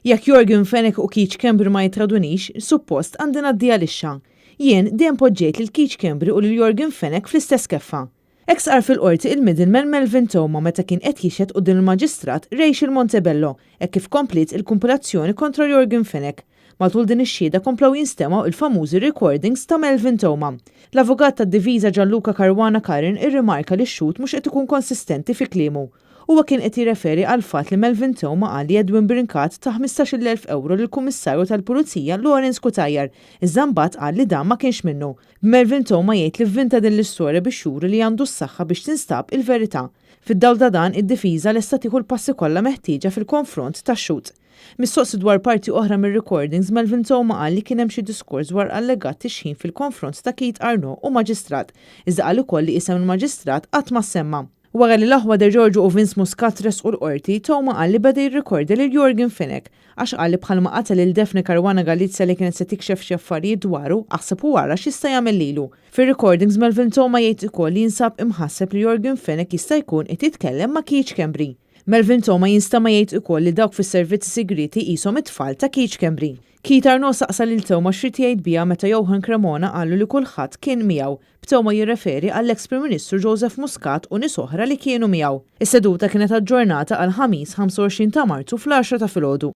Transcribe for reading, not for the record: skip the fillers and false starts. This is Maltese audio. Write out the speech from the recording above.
Jekk Yorgen Fenech u Keith Schembri ma jitradunix, suppost għandi ngħaddiha lixxa. Jien dejjem poġġejt lil Keith Schembri u lil Yorgen Fenech fl-istess keffa. Hekk sar fil-qorti il-middleman Theuma meta kien qed jixhed quddiem il-Maġistrat Rachel Montebello hekk kif komplit il-kumpilazzjoni kontra Yorgen Fenech. Matul din ix-xhieda komplew jinstemaw il-famużi recordings ta' Theuma. L-avugat tad-diviża Gianluca Caruana Karin irrimarka li x-xhud mhux qed ikun konsistenti fi kliemu. Huwa kien qed jirreferi għal fatt li Theuma qal li Edwin brinkat ta' 15,000 euro lill-Kummissarju tal-Pulizija Lawrence Kutajjar, iżda mbagħad qal li dan ma kienx minnu. Theuma jgħid li vvinta din l-istorja biex juri li għandu s-saħħa biex tinstab il-verità. Fid-dawl ta' dan id-difiża lesta tieħu l-passi kollha meħtieġa fil-konfront tax-xhud. Mistoqsi dwar parti oħra mir-recordings Theuma qal li kien hemm xi diskors dwar allegat tixħin fil-konfront ta' Keith Arno u Maġistrat, iżda qal ukoll li isem il-Maġistrat qatt ma semma. Wara li l-aħwa de Giorgio u Vince Muscat resqu l-qorti, Theuma qal li beda jirrikorda lil Yorgen Fenech għax qal li bħalma qatel il Daphne Caruana Galizia li kienet se tikxef xi affarijiet dwaru aħseb u wara x'jista' jagħmel lilu. Fir-recordings Theuma jgħid ukoll li jinsab imħasseb li Yorgen Fenech jista' jkun qed jitkellem ma' Keith Schembri. Theuma jinstama jgħid ukoll li dawk fis-servizzi segreti qishom it-tfal ta' Keith Schembri. Keith Arno saqsa lil Theuma x'rid jgħid biha meta Yorgen Cremona qalu li kulħadd kien miegħu. B'Theuma jirreferi għall-eks Prim Ministru Joseph Muscat u nies oħra li kienu miegħu. Is-seduta kienet aġġornata għal ħamis 25 ta' Marzu fl-10 ta' filgħodu.